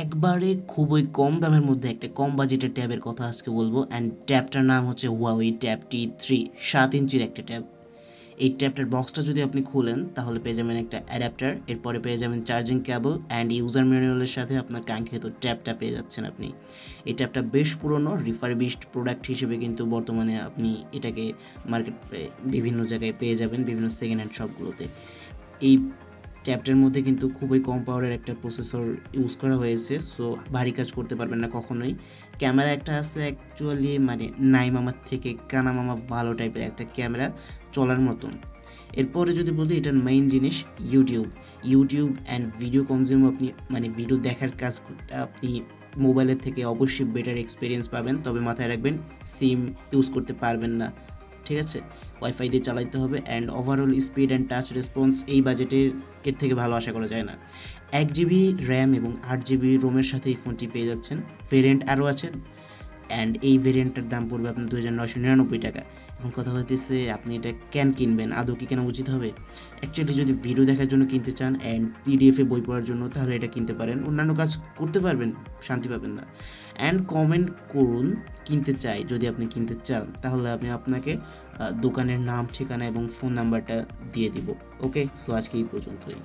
একবারে খুবই কম দামের মধ্যে একটা কম বাজেটের ট্যাবের কথা আজকে বলবো অ্যান্ড ট্যাবটার নাম হচ্ছে Huawei Tab T3 7 ইঞ্চির একটা ট্যাব। এই ট্যাবটার বক্সটা যদি আপনি খুলেন তাহলে পেয়ে যাবেন একটা অ্যাডাপ্টার, এরপরে পেয়ে যাবেন চার্জিং কেবল অ্যান্ড ইউজার ম্যানুয়ালের সাথে আপনার কাঙ্ক্ষিত ট্যাবটা পেয়ে যাচ্ছেন আপনি। এই ট্যাবটা বেশ পুরনো, রিফারবিশড প্রোডাক্ট হিসেবে কিন্তু বর্তমানে আপনি এটাকে মার্কেটে বিভিন্ন জায়গায় পেয়ে যাবেন, বিভিন্ন সেকেন্ড হ্যান্ড শপগুলোতে। এই ট্যাবটার মধ্যে কিন্তু খুবই কম পাওয়ারের একটা প্রসেসর ইউজ করা হয়েছে, সো ভারী কাজ করতে পারবেন না কখনোই। ক্যামেরা একটা আছে অ্যাকচুয়ালি মানে নাই মামার থেকে কানা মামা ভালো টাইপের একটা ক্যামেরা, চলার মতন। এরপরে যদি বলি এটার মেইন জিনিস ইউটিউব অ্যান্ড ভিডিও কনজিউম আপনি মানে ভিডিও দেখার কাজটা আপনি মোবাইলের থেকে অবশ্যই বেটার এক্সপিরিয়েন্স পাবেন, তবে মাথায় রাখবেন সিম ইউজ করতে পারবেন না, ঠিক আছে? ওয়াইফাই দিয়ে চালাতে হবে and overall speed and touch response এই বাজেটের এর থেকে ভালো আশা করা যায় না। 1 জিবি র্যাম এবং 8 জিবি রোমের সাথে এই ফোনটি পেয়ে যাচ্ছেন। ভেরিয়েন্ট আরও আছে অ্যান্ড এই ভেরিয়েন্টটার দাম পড়বে আপনার 2,999 টাকা। এখন কথা হইতেছে আপনি এটা কেন কিনবেন, আদৌ কি কেনা উচিত হবে? অ্যাকচুয়ালি যদি ভিডিও দেখার জন্য কিনতে চান অ্যান্ড পিডিএফে বই পড়ার জন্য তাহলে এটা কিনতে পারেন, অন্যান্য কাজ করতে পারবেন, শান্তি পাবেন না। অ্যান্ড কমেন্ট করুন কিনতে চাই, যদি আপনি কিনতে চান তাহলে আমি আপনাকে দোকানের নাম, ঠিকানা এবং ফোন নাম্বারটা দিয়ে দিব। ওকে, সো আজকে এই পর্যন্তই।